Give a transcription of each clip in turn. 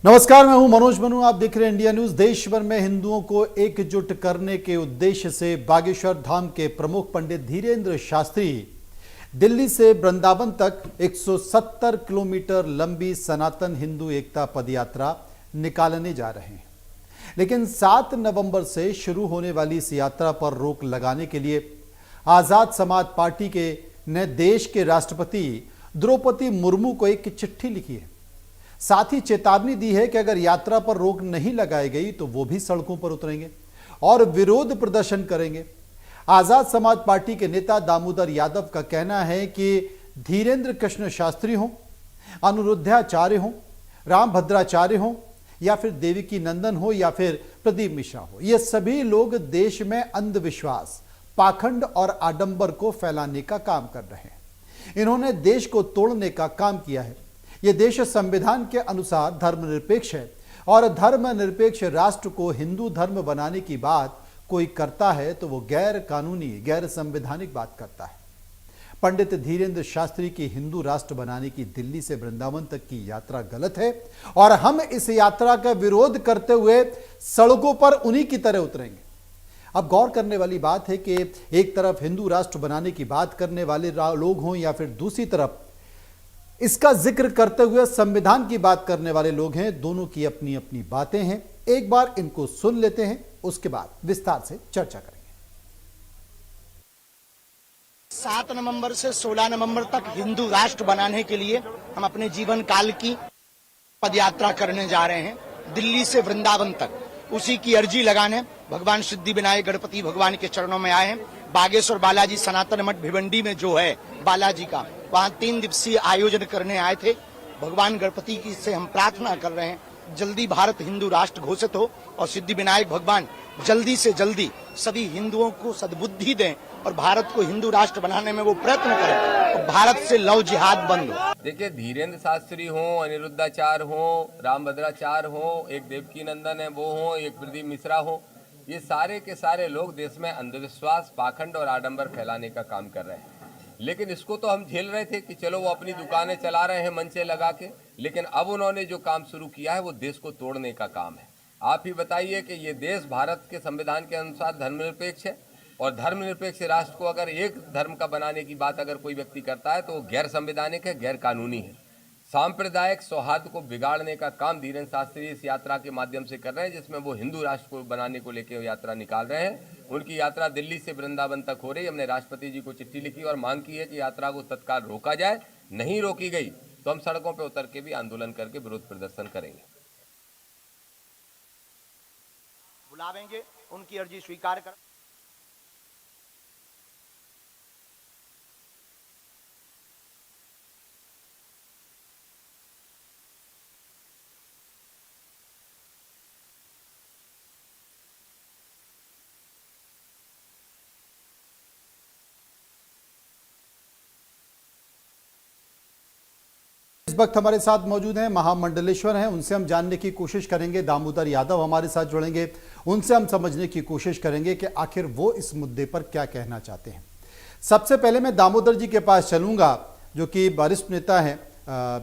नमस्कार, मैं हूं मनोज मनु। आप देख रहे हैं इंडिया न्यूज। देश भर में हिंदुओं को एकजुट करने के उद्देश्य से बागेश्वर धाम के प्रमुख पंडित धीरेन्द्र शास्त्री दिल्ली से वृंदावन तक 170 किलोमीटर लंबी सनातन हिंदू एकता पदयात्रा निकालने जा रहे हैं। लेकिन 7 नवंबर से शुरू होने वाली इस यात्रा पर रोक लगाने के लिए आजाद समाज पार्टी के ने देश के राष्ट्रपति द्रौपदी मुर्मू को एक चिट्ठी लिखी है। साथ ही चेतावनी दी है कि अगर यात्रा पर रोक नहीं लगाई गई तो वो भी सड़कों पर उतरेंगे और विरोध प्रदर्शन करेंगे। आजाद समाज पार्टी के नेता दामोदर यादव का कहना है कि धीरेन्द्र कृष्ण शास्त्री हों, अनुरुद्धाचार्य हों, रामभद्राचार्य हों या फिर देवकी नंदन हो या फिर प्रदीप मिश्रा हो, ये सभी लोग देश में अंधविश्वास, पाखंड और आडंबर को फैलाने का काम कर रहे हैं। इन्होंने देश को तोड़ने का काम किया है। यह देश संविधान के अनुसार धर्मनिरपेक्ष है और धर्मनिरपेक्ष राष्ट्र को हिंदू धर्म बनाने की बात कोई करता है तो वो गैर कानूनी, गैर संवैधानिक बात करता है। पंडित धीरेन्द्र शास्त्री की हिंदू राष्ट्र बनाने की दिल्ली से वृंदावन तक की यात्रा गलत है और हम इस यात्रा का विरोध करते हुए सड़कों पर उन्हीं की तरह उतरेंगे। अब गौर करने वाली बात है कि एक तरफ हिंदू राष्ट्र बनाने की बात करने वाले लोग हों या फिर दूसरी तरफ इसका जिक्र करते हुए संविधान की बात करने वाले लोग हैं। दोनों की अपनी अपनी बातें हैं। एक बार इनको सुन लेते हैं, उसके बाद विस्तार से चर्चा करेंगे। 7 नवंबर से 16 नवंबर तक हिंदू राष्ट्र बनाने के लिए हम अपने जीवन काल की पदयात्रा करने जा रहे हैं, दिल्ली से वृंदावन तक। उसी की अर्जी लगाने भगवान सिद्धि विनायक गणपति भगवान के चरणों में आए हैं। बागेश्वर बालाजी सनातन मठ भिवंडी में जो है बालाजी का, वहाँ 3 दिवसीय आयोजन करने आए थे। भगवान गणपति की से हम प्रार्थना कर रहे हैं जल्दी भारत हिंदू राष्ट्र घोषित हो और सिद्धि विनायक भगवान जल्दी से जल्दी सभी हिंदुओं को सद्बुद्धि दें और भारत को हिंदू राष्ट्र बनाने में वो प्रयत्न करें और भारत से लव जिहाद बंद हो। देखिए, धीरेन्द्र शास्त्री हो, अनिरुद्धाचार्य हो, रामभद्राचार्य हो, एक देवकी नंदन है वो हो, एक प्रदीप मिश्रा हो, ये सारे के सारे लोग देश में अंधविश्वास, पाखंड और आडंबर फैलाने का काम कर रहे हैं। लेकिन इसको तो हम झेल रहे थे कि चलो वो अपनी दुकानें चला रहे हैं मंचे लगा के, लेकिन अब उन्होंने जो काम शुरू किया है वो देश को तोड़ने का काम है। आप ही बताइए कि ये देश भारत के संविधान के अनुसार धर्मनिरपेक्ष है और धर्मनिरपेक्ष राष्ट्र को अगर एक धर्म का बनाने की बात अगर कोई व्यक्ति करता है तो वो गैर संवैधानिक है, गैर कानूनी है। सांप्रदायिक सौहार्द को बिगाड़ने का काम धीरेन्द्र शास्त्री इस यात्रा के माध्यम से कर रहे हैं, जिसमें वो हिंदू राष्ट्र को बनाने को लेकर यात्रा निकाल रहे हैं। उनकी यात्रा दिल्ली से वृंदावन तक हो रही है। हमने राष्ट्रपति जी को चिट्ठी लिखी और मांग की है कि यात्रा को तत्काल रोका जाए। नहीं रोकी गई तो हम सड़कों पर उतर के भी आंदोलन करके विरोध प्रदर्शन करेंगे। बुलावेंगे, उनकी अर्जी स्वीकार कर। इस वक्त हमारे साथ मौजूद हैं महामंडलेश्वर हैं, उनसे हम जानने की कोशिश करेंगे। दामोदर यादव हमारे साथ जुड़ेंगे, उनसे हम समझने की कोशिश करेंगे कि आखिर वो इस मुद्दे पर क्या कहना चाहते हैं। सबसे पहले मैं दामोदर जी के पास चलूंगा, जो कि वरिष्ठ नेता हैं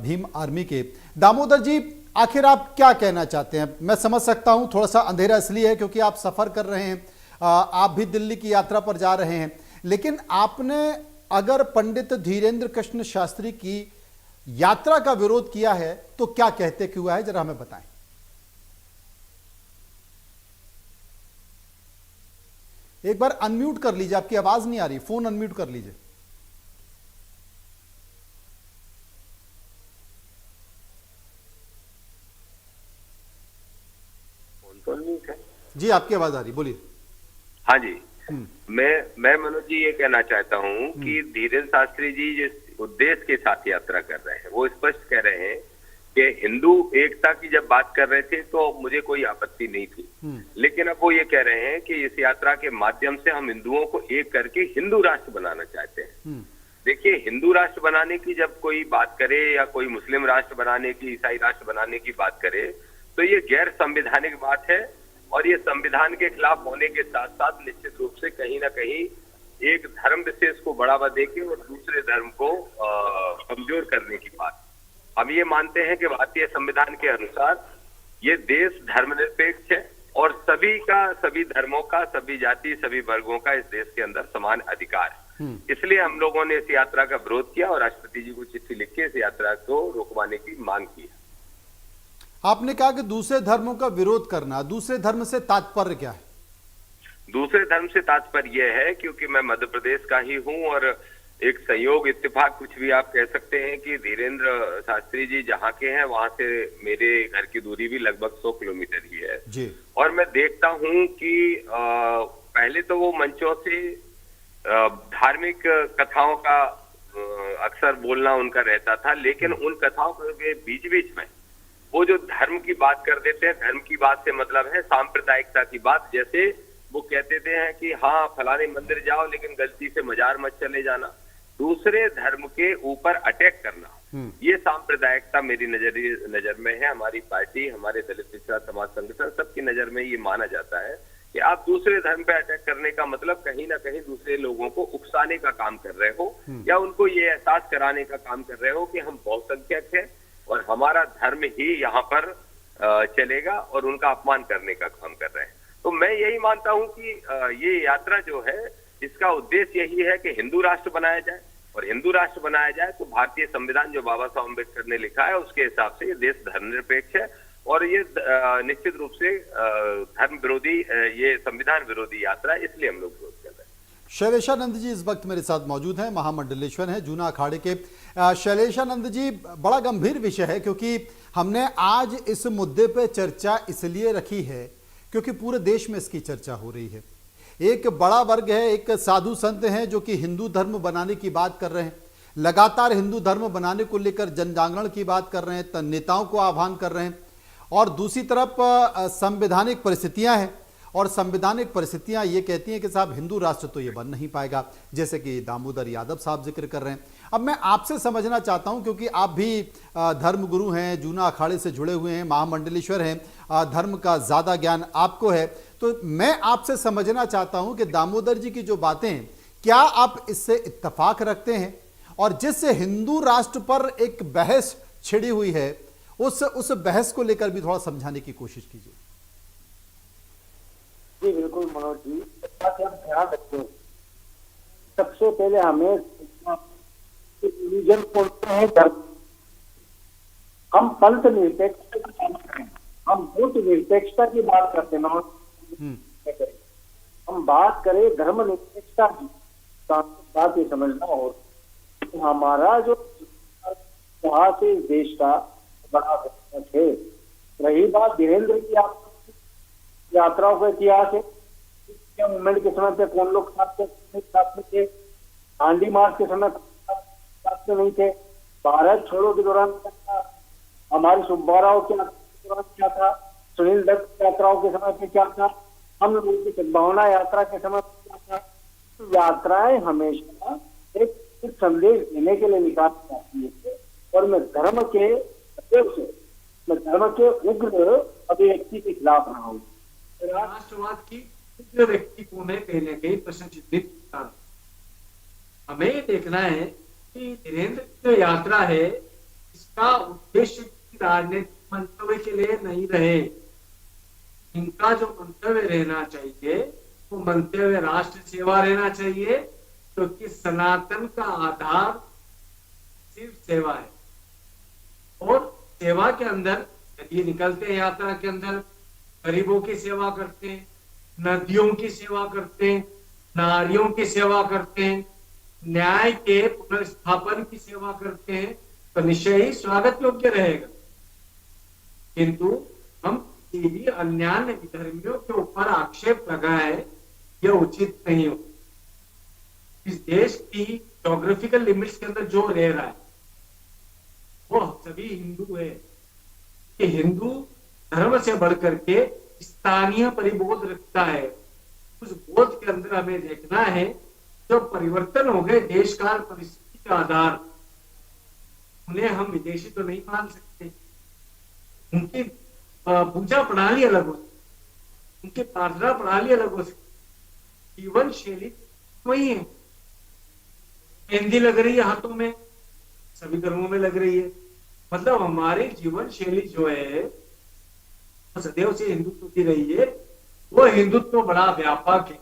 भीम आर्मी के। दामोदर जी, आखिर आप क्या कहना चाहते हैं? मैं समझ सकता हूं थोड़ा सा अंधेरा इसलिए है क्योंकि आप सफर कर रहे हैं, आप भी दिल्ली की यात्रा पर जा रहे हैं, लेकिन आपने अगर पंडित धीरेन्द्र कृष्ण शास्त्री की यात्रा का विरोध किया है तो क्या कहते कि हुआ है, जरा हमें बताएं। एक बार अनम्यूट कर लीजिए, आपकी आवाज नहीं आ रही, फोन अनम्यूट कर लीजिए। जी, आपकी आवाज आ रही, बोलिए। हाँ जी, मैं मनोज जी ये कहना चाहता हूँ कि धीरेन्द्र शास्त्री जी जिस उद्देश्य के साथ यात्रा कर रहे हैं वो स्पष्ट कह रहे हैं कि हिंदू एकता की जब बात कर रहे थे तो मुझे कोई आपत्ति नहीं थी, लेकिन अब वो ये कह रहे हैं कि इस यात्रा के माध्यम से हम हिंदुओं को एक करके हिंदू राष्ट्र बनाना चाहते हैं। देखिए, हिंदू राष्ट्र बनाने की जब कोई बात करे या कोई मुस्लिम राष्ट्र बनाने की, ईसाई राष्ट्र बनाने की बात करे तो ये गैर संवैधानिक बात है और ये संविधान के खिलाफ होने के साथ साथ निश्चित रूप से कहीं ना कहीं एक धर्म विशेष को बढ़ावा देके और दूसरे धर्म को कमजोर करने की बात। हम ये मानते हैं कि भारतीय संविधान के अनुसार ये देश धर्मनिरपेक्ष है और सभी का, सभी धर्मों का, सभी जाति, सभी वर्गों का इस देश के अंदर समान अधिकार है। इसलिए हम लोगों ने इस यात्रा का विरोध किया और राष्ट्रपति जी को चिट्ठी लिख के इस यात्रा को रोकवाने की मांग की। आपने कहा कि दूसरे धर्मों का विरोध करना, दूसरे धर्म से तात्पर्य क्या है? दूसरे धर्म से तात्पर्य यह है क्योंकि मैं मध्य प्रदेश का ही हूं और एक संयोग, इत्तेफाक, कुछ भी आप कह सकते हैं कि धीरेन्द्र शास्त्री जी जहां के हैं वहां से मेरे घर की दूरी भी लगभग 100 किलोमीटर ही है जी। और मैं देखता हूं कि पहले तो वो मंचों से धार्मिक कथाओं का अक्सर बोलना उनका रहता था, लेकिन उन कथाओं के बीच बीच में वो जो धर्म की बात कर देते हैं, धर्म की बात से मतलब है सांप्रदायिकता की बात। जैसे वो कहते थे हैं कि हाँ फलाने मंदिर जाओ लेकिन गलती से मजार मत चले जाना, दूसरे धर्म के ऊपर अटैक करना, ये सांप्रदायिकता मेरी नजर में है। हमारी पार्टी, हमारे दलित पिछड़ा समाज संगठन, सबकी नजर में ये माना जाता है कि आप दूसरे धर्म पे अटैक करने का मतलब कहीं ना कहीं दूसरे लोगों को उकसाने का काम कर रहे हो या उनको ये एहसास कराने का काम कर रहे हो कि हम बहुसंख्यक हैं और हमारा धर्म ही यहाँ पर चलेगा और उनका अपमान करने का काम कर रहे हैं। तो मैं यही मानता हूं कि ये यात्रा जो है इसका उद्देश्य यही है कि हिंदू राष्ट्र बनाया जाए और हिंदू राष्ट्र बनाया जाए तो भारतीय संविधान जो बाबा साहब अम्बेडकर ने लिखा है उसके हिसाब से ये देश धर्मनिरपेक्ष है और ये निश्चित रूप से धर्म विरोधी, ये संविधान विरोधी यात्रा है, इसलिए हम लोग विरोध कर रहे हैं। शैलेशानंद जी इस वक्त मेरे साथ मौजूद हैं, महामंडलेश्वर हैं जूना अखाड़े के। शैलेशानंद जी, बड़ा गंभीर विषय है क्योंकि हमने आज इस मुद्दे पे चर्चा इसलिए रखी है क्योंकि पूरे देश में इसकी चर्चा हो रही है। एक बड़ा वर्ग है, एक साधु संत हैं जो कि हिंदू धर्म बनाने की बात कर रहे हैं, लगातार हिंदू धर्म बनाने को लेकर जन जागरण की बात कर रहे हैं, नेताओं को आह्वान कर रहे हैं और दूसरी तरफ संवैधानिक परिस्थितियां हैं और संवैधानिक परिस्थितियां ये कहती हैं कि साहब हिंदू राष्ट्र तो ये बन नहीं पाएगा, जैसे कि दामोदर यादव साहब जिक्र कर रहे हैं। अब मैं आपसे समझना चाहता हूं क्योंकि आप भी धर्मगुरु हैं, जूना अखाड़े से जुड़े हुए हैं, महामंडलेश्वर हैं, धर्म का ज़्यादा ज्ञान आपको है, तो मैं आपसे समझना चाहता हूं कि दामोदर जी की जो बातें हैं क्या आप इससे इत्तेफाक रखते हैं और जिससे हिंदू राष्ट्र पर एक बहस छिड़ी हुई है उस बहस को लेकर भी थोड़ा समझाने की कोशिश कीजिए। जी बिल्कुल मनोज जी, हम ध्यान रखते हैं। सबसे पहले हमें रिलीजन बोलते हैं धर्म, हम पंथ निरपेक्षता की बात करते हैं, हम वोट निरपेक्षता की बात करते हैं। हम बात करें धर्म निरपेक्षता की, बात ये समझना हो हमारा जो वहां से इस देश का बड़ा है। रही बात धीरेन्द्र की यात्राओं का इतिहास है, मूवमेंट के समय पे कौन लोग साथ में थे, दांडी मार्च के समय साथ में नहीं थे, भारत छोड़ो के दौरान क्या था, हमारे सुब्बाराव के दौरान क्या था, सुनील दत्त यात्राओं के समय पे क्या था, हम लोगों की सद्भावना यात्रा के समय पे क्या था। तो यात्राएं हमेशा एक संदेश देने के लिए निकाली जाती है और मैं धर्म के उग्र अभिव्यक्ति के खिलाफ रहा हूँ। राष्ट्रवाद की उग्र व्यक्ति को मैं कहीं न कहीं प्रश्न चिन्हित करता हूं। हमें देखना है कि धीरेन्द्र की जो यात्रा है इसका उद्देश्य राजनीतिक मंतव्य के लिए नहीं रहे। इनका जो मंतव्य रहना चाहिए वो मंतव्य राष्ट्र सेवा रहना चाहिए, क्योंकि सनातन का आधार सिर्फ सेवा है और सेवा के अंदर यदि निकलते हैं यात्रा के अंदर गरीबों की सेवा करते हैं, नदियों की सेवा करते हैं, नारियों की सेवा करते हैं, न्याय के पुनर्स्थापन की सेवा करते हैं, तो निश्चय ही स्वागत योग्य रहेगा। किंतु हम किसी भी अन्य विधर्मियों के ऊपर आक्षेप लगाए यह उचित नहीं हो। इस देश की ज्योग्राफिकल लिमिट्स के अंदर जो रह रहा है वो सभी हिंदू है। कि हिंदू धर्म से बढ़कर के स्थानीय परिबोध रखता है, उस बोध के अंदर हमें देखना है जो परिवर्तन हो गए देश काल परिस्थिति का आधार, उन्हें हम विदेशी तो नहीं मान सकते। उनकी पूजा प्रणाली अलग हो सकती, उनकी प्रार्थना प्रणाली अलग हो सकती, जीवन शैली वही है। मेहंदी लग रही है हाथों में, सभी धर्मों में लग रही है। मतलब हमारी जीवन शैली जो है सदैव से हिंदुत्व की रही है, वो हिंदुत्व बड़ा व्यापक है।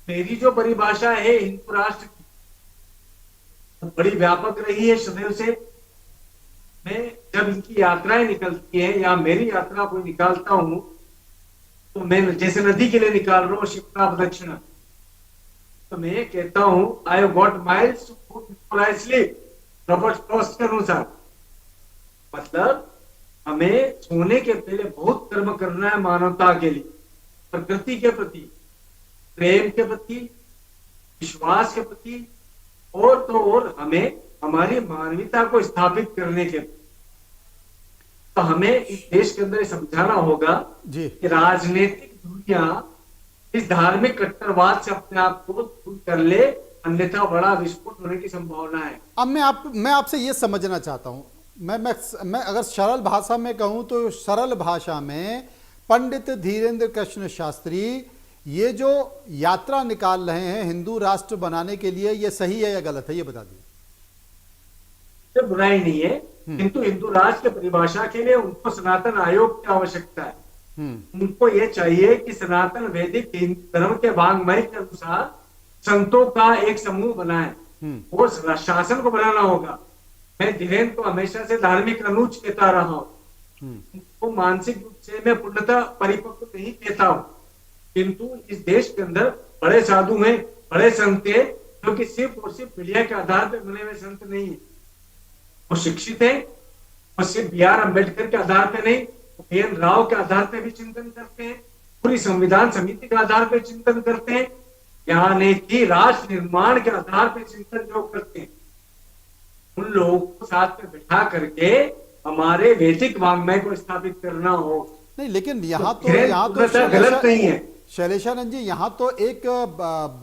मेरी जो परिभाषा है हिंदू राष्ट्र की, वो बड़ी व्यापक रही है सदैव से। मैं जब इनकी यात्राएं निकलती हैं या मेरी यात्रा कोई निकालता हूं, तो मैं जैसे नदी के लिए निकाल रहा हूँ शिप्रा दक्षिण, तो मैं कहता हूं I have got miles before I sleep, Robert Frost के अनुसार। मतलब हमें सोने के पहले बहुत कर्म करना है मानवता के लिए, प्रकृति के प्रति, प्रेम के प्रति, विश्वास के प्रति, और तो और हमें हमारी मानवीयता को स्थापित करने के। तो हमें इस देश के अंदर समझाना होगा जी कि राजनीतिक दुनिया इस धार्मिक कट्टरवाद से अपने आप को दूर कर ले, अन्यथा बड़ा विस्फोट होने की संभावना है। अब मैं आपसे ये समझना चाहता हूं, मैं अगर सरल भाषा में कहूं तो सरल भाषा में पंडित धीरेंद्र कृष्ण शास्त्री ये जो यात्रा निकाल रहे हैं हिंदू राष्ट्र बनाने के लिए, ये सही है या गलत है, ये बता दीजिए। बुराई नहीं है, किंतु हिंदू राष्ट्र की परिभाषा के लिए उनको सनातन आयोग की आवश्यकता है। उनको ये चाहिए कि सनातन वैदिक हिंदू धर्म के वाङ्मय के अनुसार संतों का एक समूह बनाए और शासन को बनाना होगा। मैं धीरेन्द्र को हमेशा से धार्मिक अनुज कहता रहा हूँ, उनको मानसिक रूप से मैं पूर्णतः परिपक्व नहीं कहता हूँ, किंतु इस देश के अंदर बड़े साधु हैं, बड़े संत हैं, जो कि सिर्फ और सिर्फ मीडिया के आधार पर बने हुए संत नहीं है। वो शिक्षित है, वो सिर्फ B.R. अम्बेडकर के आधार पे नहीं, B.N. राव के आधार पे भी चिंतन करते हैं, पूरी संविधान समिति के आधार पे चिंतन करते हैं, यहाँ ने कि राष्ट्र निर्माण के आधार पे चिंतन जो करते हैं, उन लोगों को साथ में बिठा करके हमारे वैदिक वाङ्मय को स्थापित करना हो। नहीं, लेकिन यहाँ तो गलत नहीं है शैलेशानंद जी, यहाँ तो एक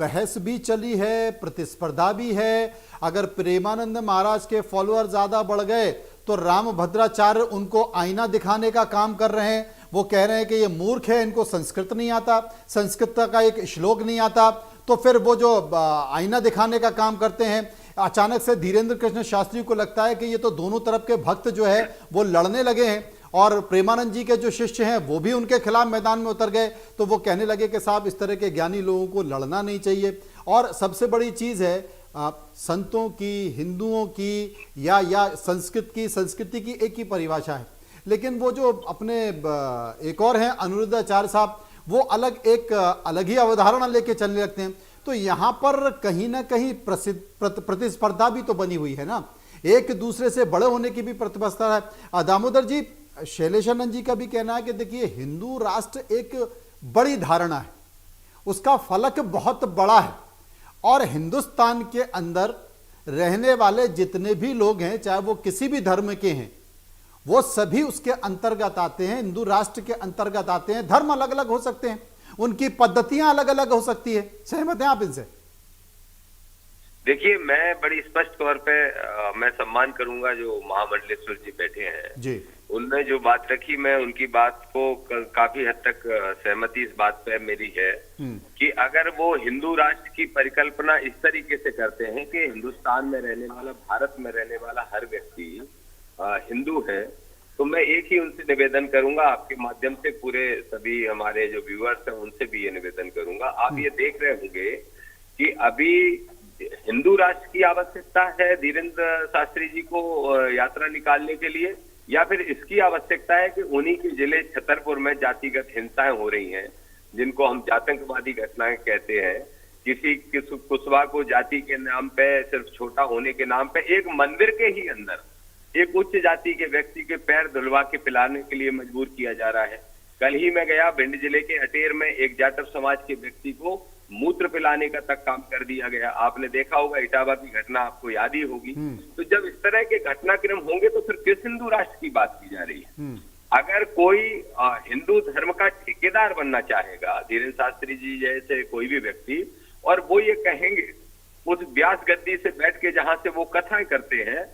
बहस भी चली है, प्रतिस्पर्धा भी है। अगर प्रेमानंद महाराज के फॉलोअर ज्यादा बढ़ गए तो राम भद्राचार्य उनको आईना दिखाने का काम कर रहे हैं। वो कह रहे हैं कि ये मूर्ख है, इनको संस्कृत नहीं आता, संस्कृत का एक श्लोक नहीं आता, तो फिर वो जो आईना दिखाने का काम करते हैं। अचानक से धीरेंद्र कृष्ण शास्त्री को लगता है कि ये तो दोनों तरफ के भक्त जो है वो लड़ने लगे हैं, और प्रेमानंद जी के जो शिष्य हैं वो भी उनके खिलाफ मैदान में उतर गए। तो वो कहने लगे कि साहब इस तरह के ज्ञानी लोगों को लड़ना नहीं चाहिए। और सबसे बड़ी चीज़ है संतों की, हिंदुओं की या संस्कृति की एक ही परिभाषा है, लेकिन वो जो अपने एक और हैं अनिरुद्धाचार्य साहब, वो अलग ही अवधारणा लेके चलने लगते हैं। तो यहाँ पर कहीं ना कहीं प्रतिस्पर्धा भी तो बनी हुई है ना, एक दूसरे से बड़े होने की भी प्रतिस्पर्धा है। दामोदर जी, शैलेशानंद जी का भी कहना है कि देखिए हिंदू राष्ट्र एक बड़ी धारणा है, उसका फलक बहुत बड़ा है, और हिंदुस्तान के अंदर रहने वाले जितने भी लोग हैं, चाहे वो किसी भी धर्म के हैं, वो सभी उसके अंतर्गत आते हैं, हिंदू राष्ट्र के अंतर्गत आते हैं। धर्म अलग अलग हो सकते हैं, उनकी पद्धतियां अलग अलग हो सकती है, सहमत हैं आप इनसे? देखिए, मैं बड़ी स्पष्ट तौर पे मैं सम्मान करूंगा जो महामंडलेश्वर जी बैठे हैं जी, उनने जो बात रखी, मैं उनकी बात को काफी हद तक सहमति इस बात पे मेरी है कि अगर वो हिंदू राष्ट्र की परिकल्पना इस तरीके से करते हैं कि हिंदुस्तान में रहने वाला, भारत में रहने वाला हर व्यक्ति हिंदू है, तो मैं एक ही उनसे निवेदन करूंगा, आपके माध्यम से पूरे सभी हमारे जो व्यूअर्स हैं उनसे भी ये निवेदन करूंगा। आप ये देख रहे होंगे कि अभी हिंदू राष्ट्र की आवश्यकता है धीरेन्द्र शास्त्री जी को यात्रा निकालने के लिए, या फिर इसकी आवश्यकता है कि उन्हीं के जिले छतरपुर में जातिगत हिंसाएं हो रही हैं, जिनको हम आतंकवादी घटनाएं कहते हैं। किसी कुशवाहा को जाति के नाम पे, सिर्फ छोटा होने के नाम पे, एक मंदिर के ही अंदर एक उच्च जाति के व्यक्ति के पैर धुलवा के पिलाने के लिए मजबूर किया जा रहा है। कल ही मैं गया, भिंड जिले के अटेर में एक जाटव समाज के व्यक्ति को मूत्र पिलाने का तक काम कर दिया गया। आपने देखा होगा, इटावा की घटना आपको याद ही होगी। तो जब इस तरह के घटनाक्रम होंगे तो फिर किस हिंदू राष्ट्र की बात की जा रही है? अगर कोई हिंदू धर्म का ठेकेदार बनना चाहेगा, धीरेन्द्र शास्त्री जी जैसे कोई भी व्यक्ति, और वो ये कहेंगे उस व्यास गद्दी से बैठ के जहां से वो कथाएं करते हैं,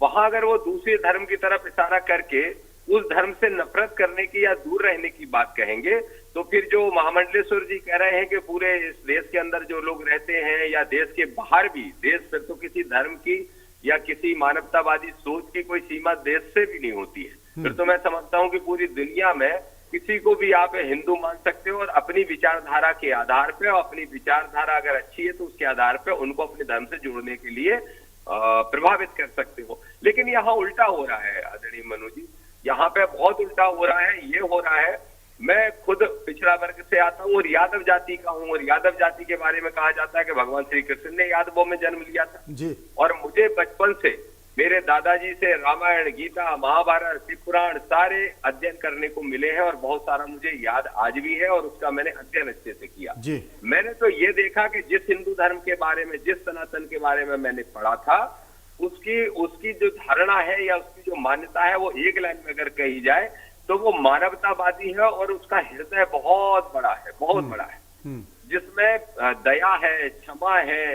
वहां अगर वो दूसरे धर्म की तरफ इशारा करके उस धर्म से नफरत करने की या दूर रहने की बात कहेंगे, तो फिर जो महामंडलेश्वर जी कह रहे हैं कि पूरे इस देश के अंदर जो लोग रहते हैं या देश के बाहर भी, देश फिर तो किसी धर्म की या किसी मानवतावादी सोच की कोई सीमा देश से भी नहीं होती है। फिर तो मैं समझता हूँ कि पूरी दुनिया में किसी को भी आप हिंदू मान सकते हो और अपनी विचारधारा के आधार पे, और अपनी विचारधारा अगर अच्छी है तो उसके आधार पे उनको अपने धर्म से जुड़ने के लिए प्रभावित कर सकते हो। लेकिन यहाँ उल्टा हो रहा है आदरणीय मनु जी, यहाँ पे बहुत उल्टा हो रहा है। ये हो रहा है, मैं खुद पिछड़ा वर्ग से आता हूँ और यादव जाति का हूँ, और यादव जाति के बारे में कहा जाता है कि भगवान श्री कृष्ण ने यादवों में जन्म लिया था जी। और मुझे बचपन से मेरे दादाजी से रामायण, गीता, महाभारत, शिव पुराण सारे अध्ययन करने को मिले हैं और बहुत सारा मुझे याद आज भी है और उसका मैंने अध्ययन अच्छे से किया जी। मैंने तो ये देखा कि जिस हिंदू धर्म के बारे में, जिस सनातन के बारे में मैंने पढ़ा था, उसकी जो धारणा है या उसकी जो मान्यता है वो एक लाइन में अगर कही जाए तो वो मानवतावादी है और उसका हृदय बहुत बड़ा है, बहुत बड़ा है, जिसमें दया है, क्षमा है,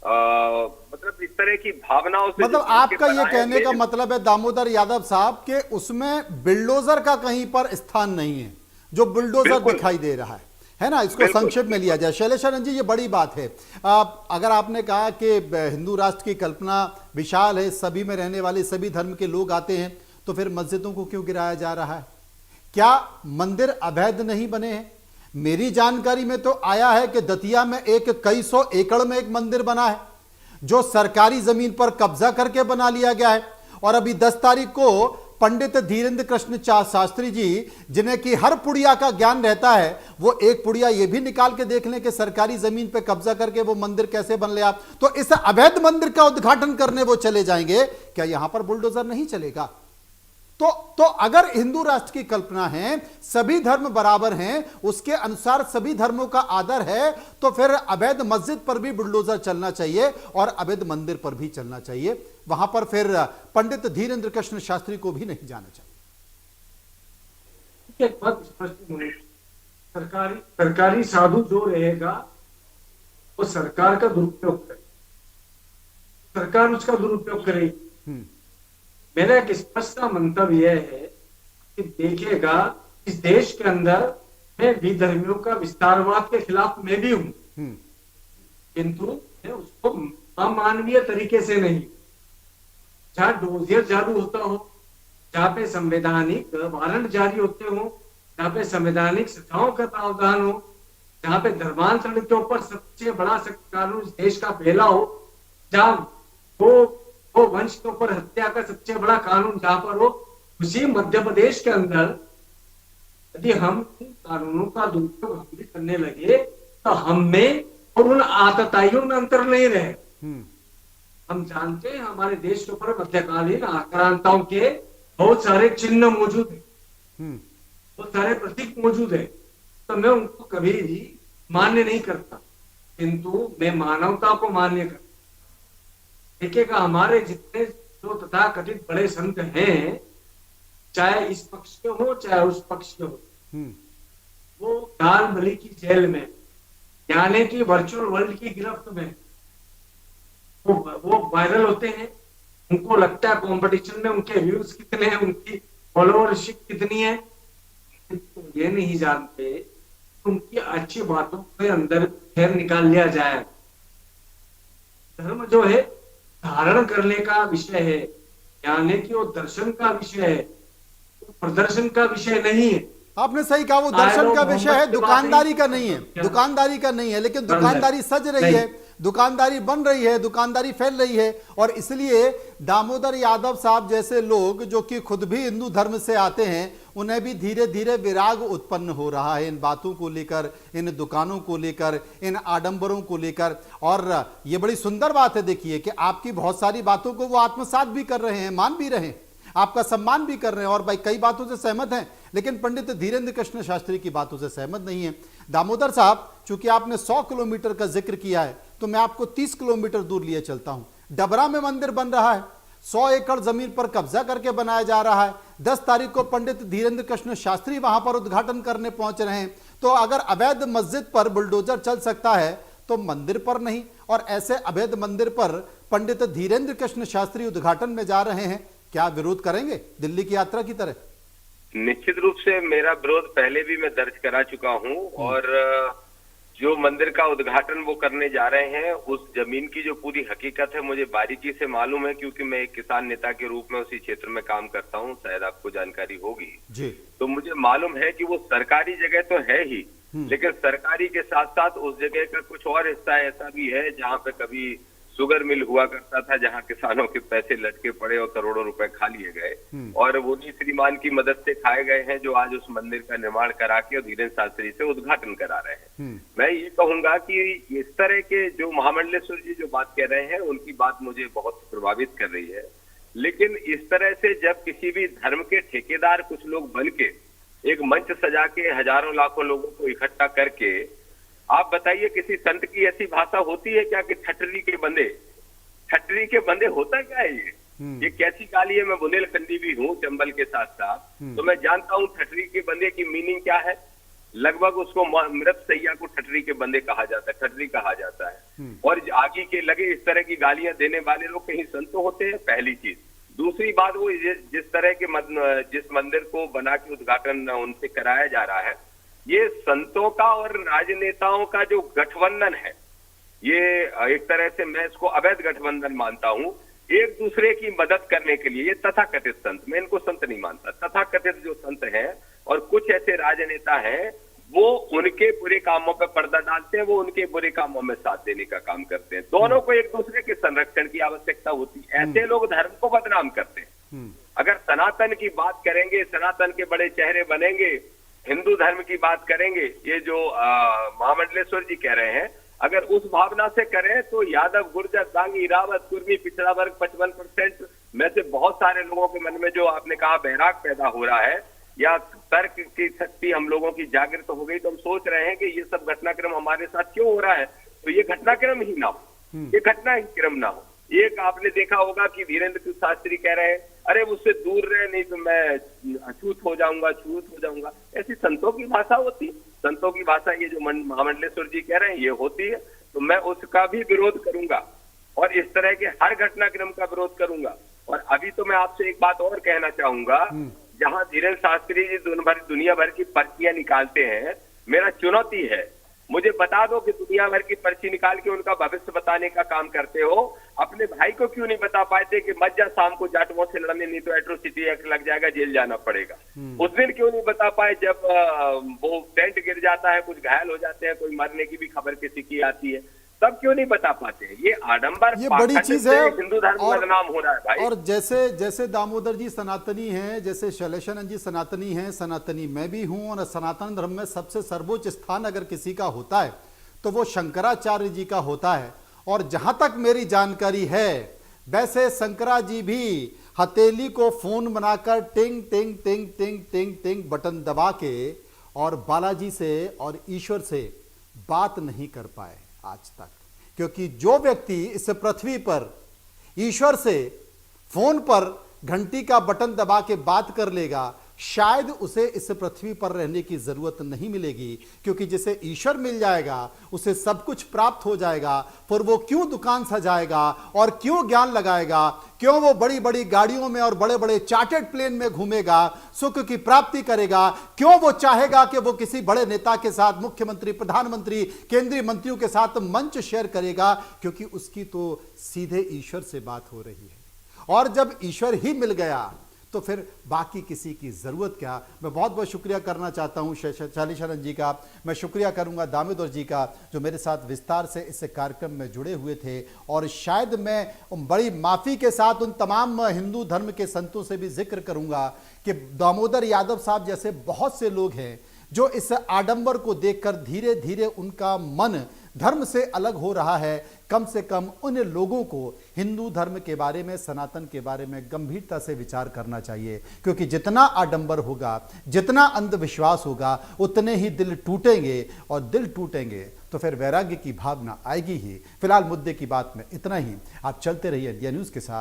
मतलब इस तरह की भावनाओं से, मतलब आपका ये कहने का मतलब है दामोदर यादव साहब के उसमें बुलडोजर का कहीं पर स्थान नहीं है, जो बुलडोजर दिखाई दे रहा है ना। इसको संक्षेप में लिया जाए। शैलेशानंद जी, ये बड़ी बात है। अगर आपने कहा कि हिंदू राष्ट्र की कल्पना विशाल है, सभी में रहने वाले सभी धर्म के लोग आते हैं, तो फिर मस्जिदों को क्यों गिराया जा रहा है? क्या मंदिर अवैध नहीं बने हैं? मेरी जानकारी में तो आया है कि दतिया में एक कई सौ एकड़ में एक मंदिर बना है जो सरकारी जमीन पर कब्जा करके बना लिया गया है। और अभी 10 तारीख को पंडित धीरेन्द्र कृष्ण शास्त्री जी, जिन्हें कि हर पुड़िया का ज्ञान रहता है, वो एक पुड़िया ये भी निकाल के देख लें कि सरकारी जमीन पे कब्जा करके वो मंदिर कैसे बन लिया। तो इस अवैध मंदिर का उद्घाटन करने वो चले जाएंगे, क्या यहां पर बुलडोजर नहीं चलेगा? तो अगर हिंदू राष्ट्र की कल्पना है, सभी धर्म बराबर हैं, उसके अनुसार सभी धर्मों का आदर है, तो फिर अवैध मस्जिद पर भी बुलडोजर चलना चाहिए और अवैध मंदिर पर भी चलना चाहिए। वहां पर फिर पंडित धीरेन्द्र कृष्ण शास्त्री को भी नहीं जाना चाहिए। एक बात स्पष्ट होनी, सरकारी साधु जो रहेगा वो सरकार का दुरुपयोग करे, सरकार उसका दुरुपयोग करेगी। मेरा एक स्पष्ट मंतव्य यह है कि देखिएगा, इस देश के अंदर मैं विधर्मियों का विस्तारवाद के खिलाफ मैं भी हूं, किंतु मैं उसको अमानवीय तरीके से नहीं। जहां डोजियर जादू होता हो, जहां पे संवैधानिक वारंट जारी होते हो, जहां पे संवैधानिक सजाओं का प्रावधान हो, जहां पे धर्मांतरण के ऊपर सबसे बड़ा सख्त कानून इस देश का पहला हो, जहां वो वंश के ऊपर हत्या का सबसे बड़ा कानून जहां पर हो, उसी मध्य प्रदेश के अंदर यदि हम कानूनों का दुरुपयोग हम भी करने लगे तो हम में और उन आतताइयों में अंतर नहीं रहे। हम जानते हैं हमारे देश के ऊपर मध्यकालीन आक्रांताओं के बहुत सारे चिन्ह मौजूद है, बहुत सारे प्रतीक मौजूद है, तो मैं उनको कभी भी मान्य नहीं करता, किंतु मैं मानवता को मान्य करता। देखिएगा, हमारे जितने जो तथा कथित बड़े संत हैं, चाहे इस पक्ष के हो चाहे उस पक्ष के हो, वो दाल बली की जेल में, यानी कि वर्चुअल वर्ल्ड की गिरफ्त में वो वायरल होते हैं। उनको लगता है कंपटीशन में उनके व्यूज कितने हैं, उनकी फॉलोअरशिप कितनी है, तो ये नहीं जानते उनकी अच्छी बातों के अंदर खैर निकाल लिया जाए। धर्म जो है धारण करने का विषय है, यानी कि वो दर्शन का विषय है, प्रदर्शन का विषय नहीं है। आपने सही कहा, वो दर्शन का विषय है, दुकानदारी का नहीं है, दुकानदारी का नहीं है। लेकिन दुकानदारी सज रही है, दुकानदारी बन रही है, दुकानदारी फैल रही है, और इसलिए दामोदर यादव साहब जैसे लोग जो कि खुद भी हिंदू धर्म से आते हैं, उन्हें भी धीरे धीरे विराग उत्पन्न हो रहा है इन बातों को लेकर, इन दुकानों को लेकर, इन आडंबरों को लेकर। और ये बड़ी सुंदर बात है, देखिए कि आपकी बहुत सारी बातों को वो आत्मसात भी कर रहे हैं, मान भी रहे हैं, आपका सम्मान भी कर रहे हैं, और भाई कई बातों से सहमत हैं, लेकिन पंडित धीरेन्द्र कृष्ण शास्त्री की बातों से सहमत नहीं है। दामोदर साहब, चूंकि आपने 100 किलोमीटर का जिक्र किया है, तो मैं आपको 30 किलोमीटर दूर लिए चलता हूं। डबरा में मंदिर बन रहा है, 100 एकड़ जमीन पर कब्जा करके बनाया जा रहा है। 10 तारीख को पंडित धीरेन्द्र कृष्ण शास्त्री वहां पर उद्घाटन करने पहुंच रहे हैं। तो अगर अवैध मस्जिद पर बुलडोजर चल सकता है तो मंदिर पर नहीं, और ऐसे अवैध मंदिर पर पंडित धीरेन्द्र कृष्ण शास्त्री उद्घाटन में जा रहे हैं, क्या विरोध करेंगे दिल्ली की यात्रा की तरह? निश्चित रूप से मेरा विरोध पहले भी मैं दर्ज करा चुका हूं, और जो मंदिर का उद्घाटन वो करने जा रहे हैं, उस जमीन की जो पूरी हकीकत है मुझे बारीकी से मालूम है, क्योंकि मैं एक किसान नेता के रूप में उसी क्षेत्र में काम करता हूं, शायद आपको जानकारी होगी जी। तो मुझे मालूम है कि वो सरकारी जगह तो है ही, लेकिन सरकारी के साथ साथ उस जगह का कुछ और हिस्सा ऐसा भी है जहां पे कभी शुगर मिल हुआ करता था, जहां किसानों के पैसे लटके पड़े और करोड़ों रुपए खा लिए गए और उन्हीं श्रीमान की मदद से खाए गए हैं, जो आज उस मंदिर का निर्माण करा के और धीरेन्द्र शास्त्री से उद्घाटन करा रहे हैं। मैं ये कहूंगा कि इस तरह के जो महामंडलेश्वर जी जो बात कह रहे हैं, उनकी बात मुझे बहुत प्रभावित कर रही है, लेकिन इस तरह से जब किसी भी धर्म के ठेकेदार कुछ लोग बन के एक मंच सजा के हजारों लाखों लोगों को इकट्ठा करके, आप बताइए किसी संत की ऐसी भाषा होती है क्या कि ठटरी के बंदे होता क्या है ये कैसी गाली है। मैं बुंदेलखंडी भी हूँ चंबल के साथ साथ, तो मैं जानता हूँ ठटरी के बंदे की मीनिंग क्या है। लगभग उसको मृत सैया को ठटरी के बंदे कहा जाता है, ठटरी कहा जाता है। और आगे के लगे इस तरह की गालियां देने वाले लोग कहीं संत होते हैं, पहली चीज। दूसरी बात, वो जिस तरह के जिस मंदिर को बना के उद्घाटन उनसे कराया जा रहा है, ये संतों का और राजनेताओं का जो गठबंधन है, ये एक तरह से मैं इसको अवैध गठबंधन मानता हूं, एक दूसरे की मदद करने के लिए। ये तथाकथित संत, मैं इनको संत नहीं मानता, तथाकथित जो संत हैं और कुछ ऐसे राजनेता हैं, वो उनके बुरे कामों पर पर्दा डालते हैं, वो उनके बुरे कामों में साथ देने का काम करते हैं। दोनों को एक दूसरे के संरक्षण की आवश्यकता होती है। ऐसे लोग धर्म को बदनाम करते हैं। अगर सनातन की बात करेंगे, सनातन के बड़े चेहरे बनेंगे, हिंदू धर्म की बात करेंगे, ये जो महामंडलेश्वर जी कह रहे हैं, अगर उस भावना से करें तो यादव, गुर्जर, दांगी, रावत, कुर्मी, पिछड़ा वर्ग 55% में से बहुत सारे लोगों के मन में जो आपने कहा बैराग पैदा हो रहा है, या तर्क की शक्ति हम लोगों की जागृत हो गई, तो हम सोच रहे हैं कि ये सब घटनाक्रम हमारे साथ क्यों हो रहा है। तो ये घटनाक्रम ही ना हो, ये घटना ही क्रम ना हो। एक आपने देखा होगा कि धीरेन्द्र शास्त्री कह रहे हैं, अरे मुझसे दूर रहे नहीं तो मैं छूत हो जाऊंगा। ऐसी संतों की भाषा होती है। संतों की भाषा ये जो महामंडलेश्वर जी कह रहे हैं ये होती है, तो मैं उसका भी विरोध करूंगा और इस तरह के हर घटनाक्रम का विरोध करूंगा। और अभी तो मैं आपसे एक बात और कहना चाहूंगा, जहां धीरेन्द्र शास्त्री जी दुनिया भर की पर्चियां निकालते हैं, मेरा चुनौती है, मुझे बता दो कि दुनिया भर की पर्ची निकाल के उनका भविष्य बताने का काम करते हो, अपने भाई को क्यों नहीं बता पाते कि मत जा शाम को जाटवों से लड़ने, नहीं तो एट्रोसिटी एक्ट लग जाएगा, जेल जाना पड़ेगा। उस दिन क्यों नहीं बता पाए जब वो टेंट गिर जाता है, कुछ घायल हो जाते हैं, कोई मरने की भी खबर किसी की आती है, तब क्यों नहीं बता पाते। ये आडंबर, ये बड़ी चीज है। हिंदू धर्म बदनाम हो रहा है भाई। और जैसे दामोदर जी सनातनी हैं, जैसे शैलेशानंद जी सनातनी हैं, सनातनी मैं भी हूं, और सनातन धर्म में सबसे सर्वोच्च स्थान अगर किसी का होता है तो वो शंकराचार्य जी का होता है। और जहां तक मेरी जानकारी है, वैसे शंकरा जी भी हथेली को फोन बनाकर टिंग टिंग टिंग टिंग टिंग टिंग बटन दबा के और बालाजी से और ईश्वर से बात नहीं कर पाए आज तक, क्योंकि जो व्यक्ति इस पृथ्वी पर ईश्वर से फोन पर घंटी का बटन दबा के बात कर लेगा, शायद उसे इस पृथ्वी पर रहने की जरूरत नहीं मिलेगी, क्योंकि जिसे ईश्वर मिल जाएगा उसे सब कुछ प्राप्त हो जाएगा। पर वो क्यों दुकान सजाएगा और क्यों ज्ञान लगाएगा, क्यों वो बड़ी बड़ी गाड़ियों में और बड़े बड़े चार्टर्ड प्लेन में घूमेगा, सुख की प्राप्ति करेगा, क्यों वो चाहेगा कि वो किसी बड़े नेता के साथ, मुख्यमंत्री, प्रधानमंत्री, केंद्रीय मंत्रियों के साथ मंच शेयर करेगा, क्योंकि उसकी तो सीधे ईश्वर से बात हो रही है। और जब ईश्वर ही मिल गया तो फिर बाकी किसी की जरूरत क्या। मैं बहुत बहुत शुक्रिया करना चाहता हूं शैलेशानंद जी का, मैं शुक्रिया करूंगा दामोदर जी का, जो मेरे साथ विस्तार से इस कार्यक्रम में जुड़े हुए थे। और शायद मैं बड़ी माफी के साथ उन तमाम हिंदू धर्म के संतों से भी जिक्र करूंगा कि दामोदर यादव साहब जैसे बहुत से लोग हैं जो इस आडंबर को देखकर धीरे धीरे उनका मन धर्म से अलग हो रहा है। कम से कम उन लोगों को हिंदू धर्म के बारे में, सनातन के बारे में गंभीरता से विचार करना चाहिए, क्योंकि जितना आडंबर होगा, जितना अंधविश्वास होगा, उतने ही दिल टूटेंगे, और दिल टूटेंगे तो फिर वैराग्य की भावना आएगी ही। फिलहाल मुद्दे की बात में इतना ही। आप चलते रहिए इंडिया न्यूज़ के साथ।